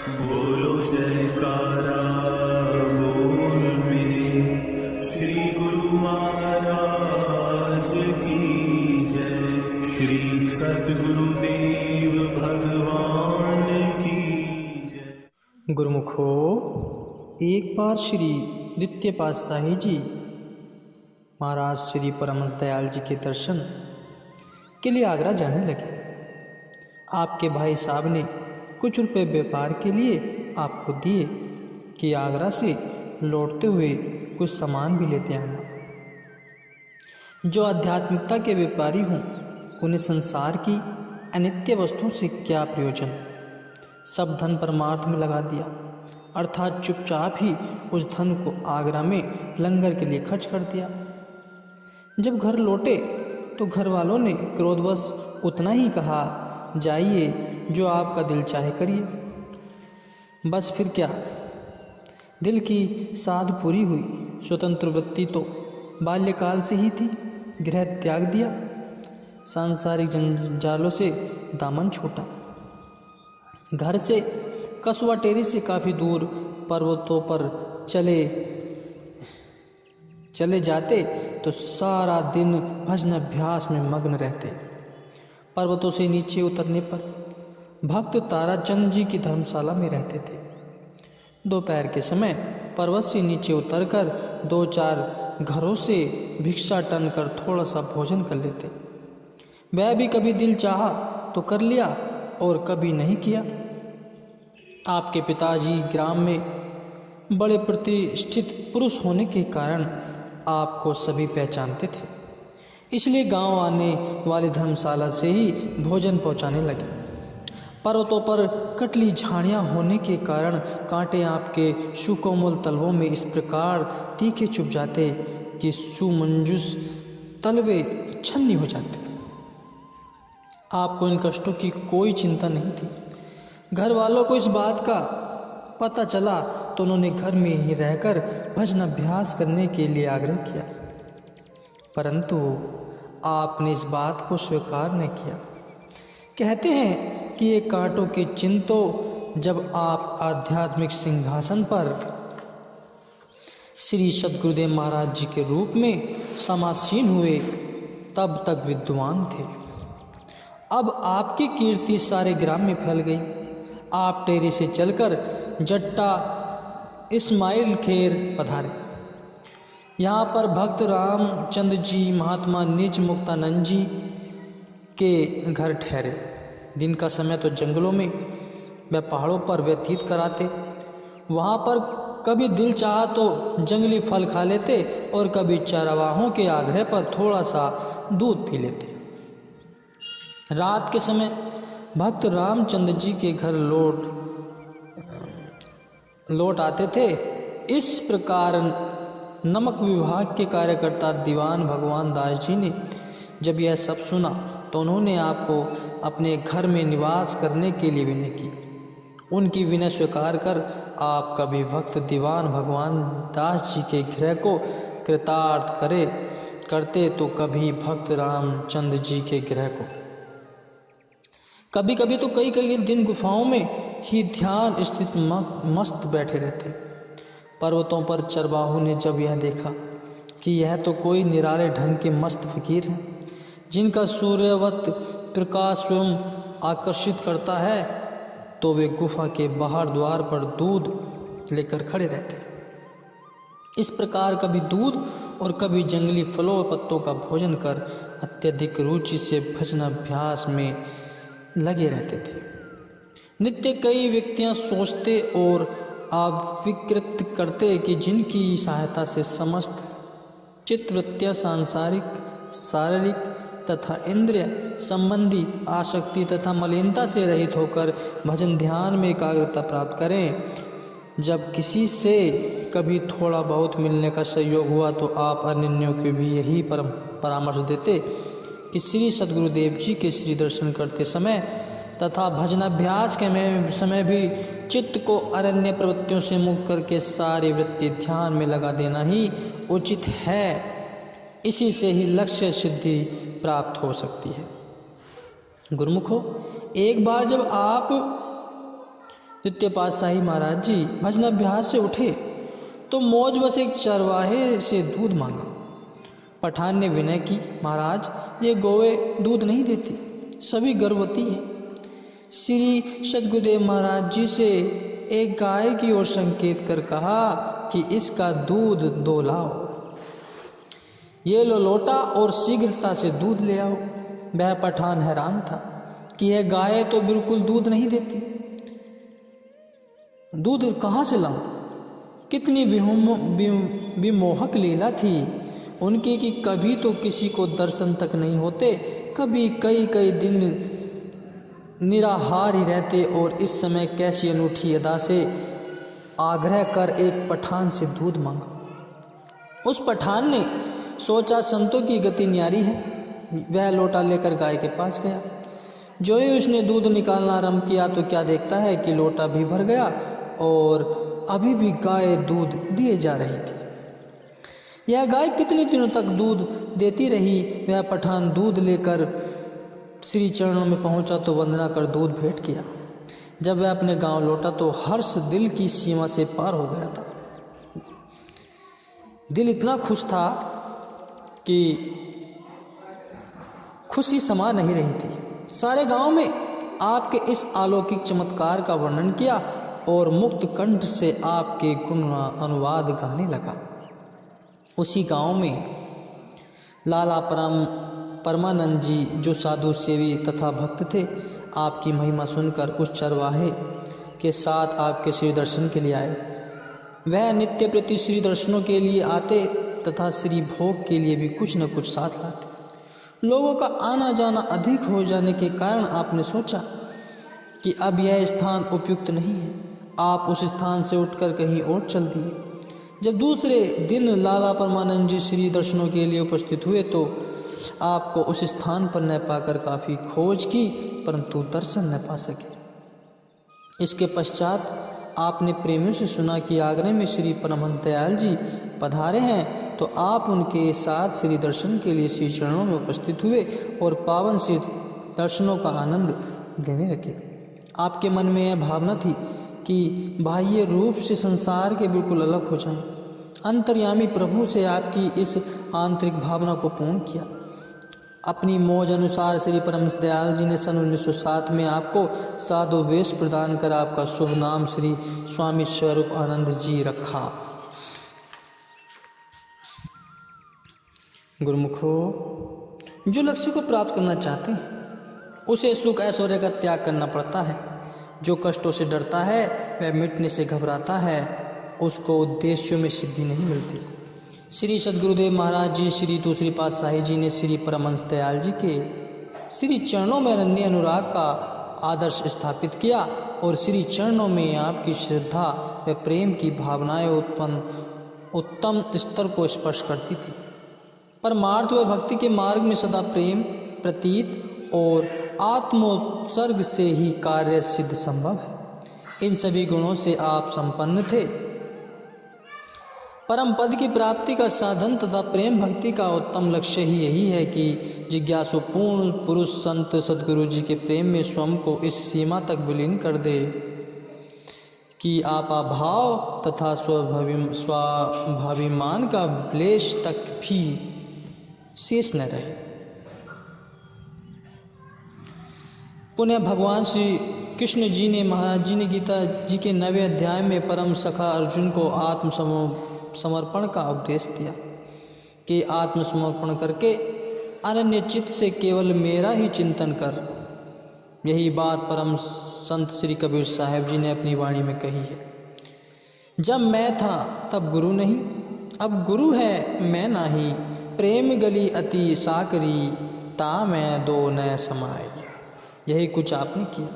बोलो जयकारा बोल मेरे श्री गुरु महाराज की जय। श्री सद्गुरुदेव भगवान की जय। गुरुमुखो, एक बार श्री द्वितीय पातशाही जी महाराज श्री परमहंस दयाल जी के दर्शन के लिए आगरा जाने लगे। आपके भाई साहब ने कुछ रुपए व्यापार के लिए आपको दिए कि आगरा से लौटते हुए कुछ सामान भी लेते आना। जो आध्यात्मिकता के व्यापारी हों, उन्हें संसार की अनित्य वस्तुओं से क्या प्रयोजन। सब धन परमार्थ में लगा दिया, अर्थात चुपचाप ही उस धन को आगरा में लंगर के लिए खर्च कर दिया। जब घर लौटे तो घर वालों ने क्रोधवश उतना ही कहा, जाइए जो आपका दिल चाहे करिए। बस फिर क्या, दिल की साध पूरी हुई। स्वतंत्र वृत्ति तो बाल्यकाल से ही थी। गृह त्याग दिया, सांसारिक जंजालों से दामन छूटा। घर से कसुआ टेरी से काफ़ी दूर पर्वतों पर चले जाते तो सारा दिन भजन अभ्यास में मग्न रहते। पर्वतों से नीचे उतरने पर भक्त ताराचंद जी की धर्मशाला में रहते थे। दोपहर के समय पर्वत से नीचे उतरकर 2-4 घरों से भिक्षाटन कर थोड़ा सा भोजन कर लेते। वह भी कभी दिल चाहा तो कर लिया और कभी नहीं किया। आपके पिताजी ग्राम में बड़े प्रतिष्ठित पुरुष होने के कारण आपको सभी पहचानते थे, इसलिए गांव आने वाली धर्मशाला से ही भोजन पहुंचाने लगे। पर्वतों पर कटली झाड़ियाँ होने के कारण कांटे आपके सुकोमल तलवों में इस प्रकार तीखे चुभ जाते कि सुमंजुस तलवे छन्नी हो जाते। आपको इन कष्टों की कोई चिंता नहीं थी। घर वालों को इस बात का पता चला तो उन्होंने घर में ही रहकर भजन अभ्यास करने के लिए आग्रह किया, परंतु आपने इस बात को स्वीकार नहीं किया। कहते हैं कि ये कांटों के चिन्ह तो जब आप आध्यात्मिक सिंहासन पर श्री सद्गुरुदेव महाराज जी के रूप में समासीन हुए तब तक विद्वान थे। अब आपकी कीर्ति सारे ग्राम में फैल गई। आप टेरे से चलकर जट्टा इस्माइल खेर पधारे। यहाँ पर भक्त रामचंद्र जी महात्मा निज मुक्तानंद जी के घर ठहरे। दिन का समय तो जंगलों में व पहाड़ों पर व्यतीत कराते। वहाँ पर कभी दिल चाहा तो जंगली फल खा लेते और कभी चरवाहों के आग्रह पर थोड़ा सा दूध पी लेते। रात के समय भक्त रामचंद्र जी के घर लौट आते थे। इस प्रकार नमक विभाग के कार्यकर्ता दीवान भगवान दास जी ने जब यह सब सुना तो उन्होंने आपको अपने घर में निवास करने के लिए विनय की। उनकी विनय स्वीकार कर आप कभी भक्त दीवान भगवान दास जी के गृह को कृतार्थ करते तो कभी भक्त रामचंद्र जी के गृह को। कभी कभी तो कई दिन गुफाओं में ही ध्यान स्थित मस्त बैठे रहते। पर्वतों पर चरवाहों ने जब यह देखा कि यह तो कोई निराले ढंग के मस्त फकीर हैं, जिनका सूर्यवत प्रकाश स्वयं आकर्षित करता है, तो वे गुफा के बाहर द्वार पर दूध लेकर खड़े रहते। इस प्रकार कभी दूध और कभी जंगली फलों व पत्तों का भोजन कर अत्यधिक रुचि से भजन अभ्यास में लगे रहते थे। नित्य कई व्यक्तियां सोचते और आविष्कृत करते कि जिनकी सहायता से समस्त चित्तवृत्तियां सांसारिक, शारीरिक तथा इंद्रिय संबंधी आसक्ति तथा मलिनता से रहित होकर भजन ध्यान में एकाग्रता प्राप्त करें। जब किसी से कभी थोड़ा बहुत मिलने का सहयोग हुआ तो आप अन्यों को भी यही परामर्श देते कि श्री सद्गुरुदेव जी के श्री दर्शन करते समय तथा भजनाभ्यास के समय भी चित्त को अरण्य प्रवृत्तियों से मुक्त करके सारी वृत्ति ध्यान में लगा देना ही उचित है। इसी से ही लक्ष्य सिद्धि प्राप्त हो सकती है। गुरुमुखो, एक बार जब आप द्वितीय पातशाही महाराज जी भजनाभ्यास से उठे तो मौज बस एक चरवाहे से दूध मांगा। पठान ने विनय की, महाराज ये गौवे दूध नहीं देती, सभी गर्भवती है। श्री सद्गुरुदेव महाराज जी से एक गाय की ओर संकेत कर कहा कि इसका दूध दो लाओ, ये लो लोटा और शीघ्रता से दूध ले आओ। वह पठान हैरान था कि यह गाय तो बिल्कुल दूध नहीं देती, दूध कहाँ से लाऊं? कितनी विमोहक लीला थी उनकी कि कभी तो किसी को दर्शन तक नहीं होते, कभी कई कई दिन निराहार ही रहते, और इस समय कैसी अनूठी अदा से आग्रह कर एक पठान से दूध मांगा। उस पठान ने सोचा संतों की गति न्यारी है। वह लोटा लेकर गाय के पास गया। जो ही उसने दूध निकालना आरंभ किया तो क्या देखता है कि लोटा भी भर गया और अभी भी गाय दूध दिए जा रही थी। यह गाय कितने दिनों तक दूध देती रही। वह पठान दूध लेकर श्री चरणों में पहुंचा तो वंदना कर दूध भेंट किया। जब वह अपने गांव लौटा तो हर्ष दिल की सीमा से पार हो गया था। दिल इतना खुश था कि खुशी समा नहीं रही थी। सारे गांव में आपके इस अलौकिक चमत्कार का वर्णन किया और मुक्त कंठ से आपके गुण अनुवाद गाने लगा। उसी गांव में लाला परमानंद जी जो साधु सेवी तथा भक्त थे, आपकी महिमा सुनकर उस चरवाहे के साथ आपके श्री दर्शन के लिए आए। वह नित्य प्रति श्री दर्शनों के लिए आते तथा श्री भोग के लिए भी कुछ न कुछ साथ लाते। लोगों का आना जाना अधिक हो जाने के कारण आपने सोचा कि अब यह स्थान उपयुक्त नहीं है। आप उस स्थान से उठकर कहीं और चल दिए। जब दूसरे दिन लाला परमानंद जी श्री दर्शनों के लिए उपस्थित हुए तो आपको उस स्थान पर न पाकर काफ़ी खोज की, परंतु दर्शन न पा सके। इसके पश्चात आपने प्रेमियों से सुना कि आगरे में श्री परमहंस दयाल जी पधारे हैं, तो आप उनके साथ श्री दर्शन के लिए श्री चरणों में उपस्थित हुए और पावन श्री दर्शनों का आनंद लेने लगे। आपके मन में यह भावना थी कि बाह्य रूप से संसार के बिल्कुल अलग हो जाएं। अंतर्यामी प्रभु से आपकी इस आंतरिक भावना को पूर्ण किया। अपनी मौज अनुसार श्री परमहंस दयाल जी ने सन 1907 में आपको साधु वेश प्रदान कर आपका शुभ नाम श्री स्वामी स्वरूप आनंद जी रखा। गुरुमुखो, जो लक्ष्य को प्राप्त करना चाहते हैं उसे सुख ऐश्वर्य का त्याग करना पड़ता है। जो कष्टों से डरता है, वह मिटने से घबराता है, उसको उद्देश्यों में सिद्धि नहीं मिलती। श्री सद्गुरुदेव महाराज जी श्री दूसरी पातशाही जी ने श्री परमहंस दयाल जी के श्री चरणों में अनन्य अनुराग का आदर्श स्थापित किया और श्री चरणों में आपकी श्रद्धा व प्रेम की भावनाएं उत्तम स्तर को स्पर्श करती थी। परमार्थ व भक्ति के मार्ग में सदा प्रेम, प्रतीत और आत्मोत्सर्ग से ही कार्य सिद्ध संभव है। इन सभी गुणों से आप संपन्न थे। परम पद की प्राप्ति का साधन तथा प्रेम भक्ति का उत्तम लक्ष्य ही यही है कि जिज्ञासु पूर्ण पुरुष संत सद्गुरु जी के प्रेम में स्वयं को इस सीमा तक विलीन कर दे कि आपाभाव तथा स्वाभिमान का क्लेश तक भी शेष न रहे। पुनः भगवान श्री कृष्ण जी ने महाराज जी ने गीता जी के 9वें अध्याय में परम सखा अर्जुन को आत्मसमर्पण का उपदेश दिया कि आत्मसमर्पण करके अनन्य चित्त से केवल मेरा ही चिंतन कर। यही बात परम संत श्री कबीर साहब जी ने अपनी वाणी में कही है। जब मैं था तब गुरु नहीं, अब गुरु है मैं नाही। प्रेम गली अति साकरी, ता मैं दो न समाई। यही कुछ आपने किया।